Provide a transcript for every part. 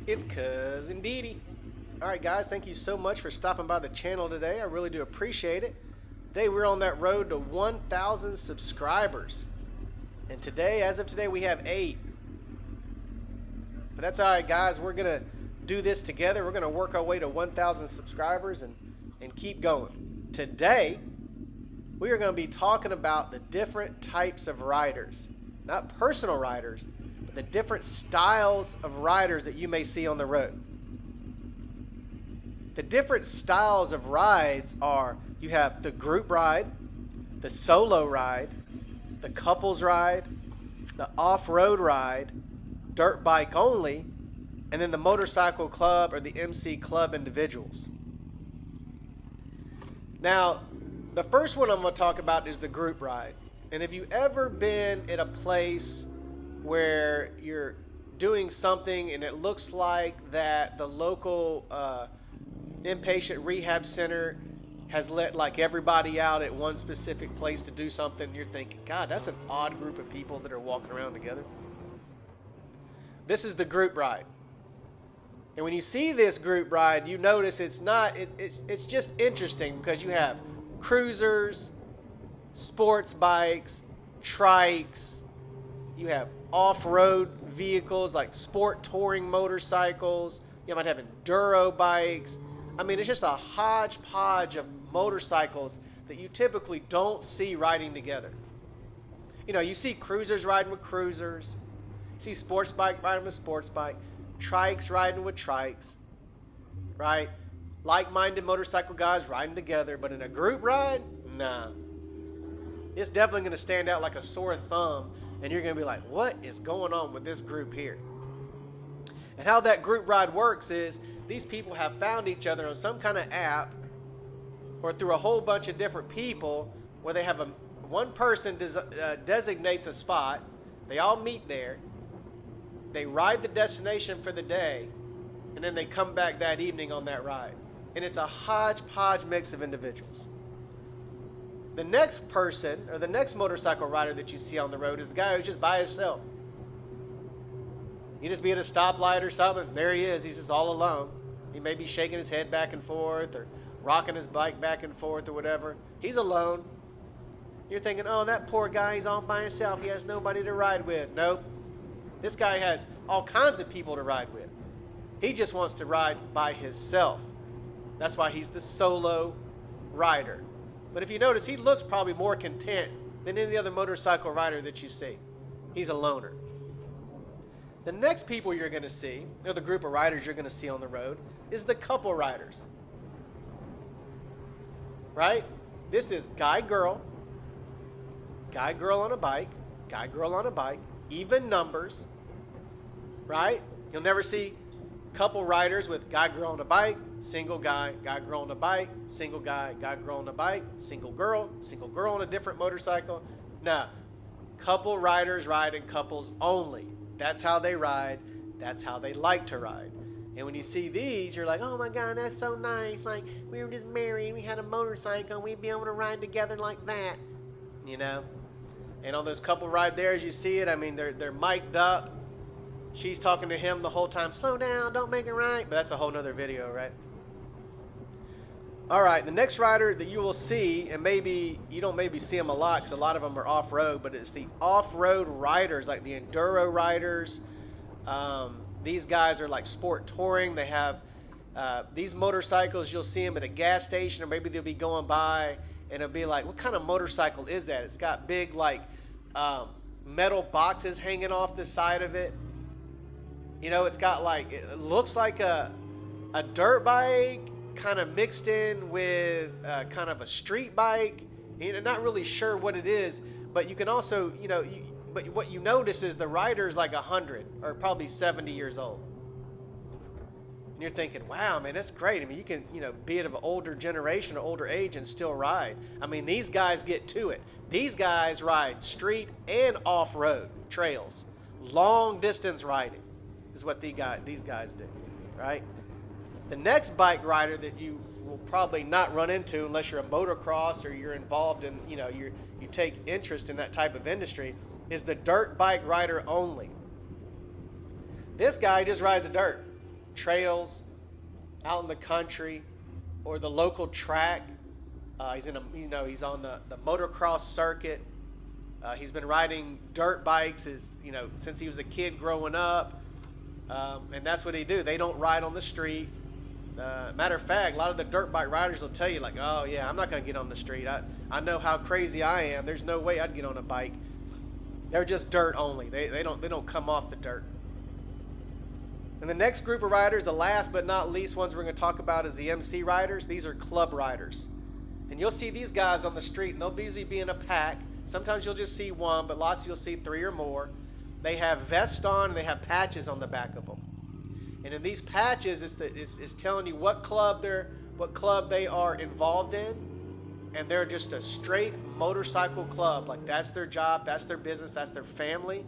It's Cousin Didi. Alright guys, thank you so much for stopping by the channel today. I really do appreciate it. Today we're on that road to 1,000 subscribers. And today, as of today, we have 8. But that's alright guys, we're going to do this together. We're going to work our way to 1,000 subscribers and keep going. Today, we are going to be talking about the different types of riders. Not personal riders, but the different styles of riders that you may see on the road. The different styles of rides are, you have the group ride, the solo ride, the couples ride, the off-road ride, dirt bike only, and then the motorcycle club or the MC club individuals. Now, the first one I'm going to talk about is the group ride. And if you've ever been at a place where you're doing something and it looks like that the local inpatient rehab center has let like everybody out at one specific place to do something, you're thinking, God, that's an odd group of people that are walking around together. This is the group ride. And when you see this group ride, you notice it's just interesting because you have cruisers, sports bikes, trikes, you have off-road vehicles like sport touring motorcycles, you might have enduro bikes. I mean, it's just a hodgepodge of motorcycles that you typically don't see riding together. You know, you see cruisers riding with cruisers, you see sports bike riding with sports bike, trikes riding with trikes, right? Like-minded motorcycle guys riding together, but in a group ride, nah. It's definitely going to stand out like a sore thumb, and you're going to be like, what is going on with this group here? And how that group ride works is these people have found each other on some kind of app or through a whole bunch of different people where they have one person designates a spot, they all meet there, they ride the destination for the day, and then they come back that evening on that ride. And it's a hodgepodge mix of individuals. The next person, or the next motorcycle rider that you see on the road is the guy who's just by himself. You just be at a stoplight or something, there he is, he's just all alone. He may be shaking his head back and forth, or rocking his bike back and forth, or whatever. He's alone. You're thinking, oh, that poor guy, he's all by himself, he has nobody to ride with. Nope. This guy has all kinds of people to ride with. He just wants to ride by himself. That's why he's the solo rider. But if you notice, he looks probably more content than any other motorcycle rider that you see. He's a loner. The next people you're going to see, or the group of riders you're going to see on the road, is the couple riders. Right? This is guy, girl on a bike, guy, girl on a bike, even numbers. Right? You'll never see couple riders with guy, girl on a bike, single guy, girl on a bike, single guy, girl on a bike, single girl on a different motorcycle. No. Couple riders ride in couples only. That's how they ride. That's how they like to ride. And when you see these, you're like, oh my God, that's so nice. Like, we were just married, we had a motorcycle, we'd be able to ride together like that. You know? And on those couple ride there, as you see it, I mean, they're mic'd up. She's talking to him the whole time, slow down, don't make it right. But that's a whole nother video, right? All right, the next rider that you will see, and maybe you don't see them a lot because a lot of them are off-road, but it's the off-road riders, like the enduro riders. These guys are like sport touring. They have these motorcycles, you'll see them at a gas station, or maybe they'll be going by, and it'll be like, what kind of motorcycle is that? It's got big, like, metal boxes hanging off the side of it. You know, it's got like, it looks like a dirt bike, kind of mixed in with kind of a street bike. You're not really sure what it is, but you can also, you know, but what you notice is the rider's like 100 or probably 70 years old. And you're thinking, wow, man, that's great. I mean, you can, you know, be of an older generation or older age and still ride. I mean, these guys get to it. These guys ride street and off-road trails. Long distance riding is what these guys do, right? The next bike rider that you will probably not run into unless you're a motocross or you're involved in, you know, you take interest in that type of industry is the dirt bike rider only. This guy just rides a dirt. trails, out in the country, or the local track. He's on the motocross circuit. He's been riding dirt bikes since he was a kid growing up, and that's what they do. They don't ride on the street. Matter of fact, a lot of the dirt bike riders will tell you, like, oh yeah, I'm not going to get on the street. I know how crazy I am. There's no way I'd get on a bike. They're just dirt only. They don't come off the dirt. And the next group of riders, the last but not least ones we're going to talk about, is the MC riders. These are club riders. And you'll see these guys on the street, and they'll usually be in a pack. Sometimes you'll just see one, but lots you'll see 3 or more. They have vests on, and they have patches on the back of them. And in these patches, it's telling you what club they are involved in, and they're just a straight motorcycle club. Like, that's their job, that's their business, that's their family,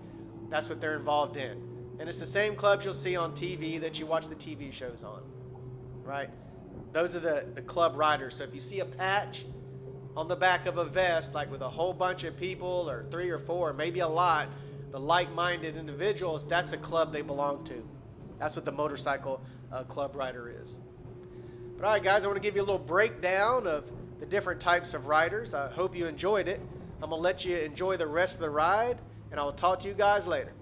that's what they're involved in. And it's the same clubs you'll see on TV that you watch the TV shows on, right? Those are the club riders. So if you see a patch on the back of a vest, like with a whole bunch of people, or 3 or 4, maybe a lot, the like-minded individuals, that's a club they belong to. That's what the motorcycle club rider is. But all right, guys, I want to give you a little breakdown of the different types of riders. I hope you enjoyed it. I'm going to let you enjoy the rest of the ride, and I will talk to you guys later.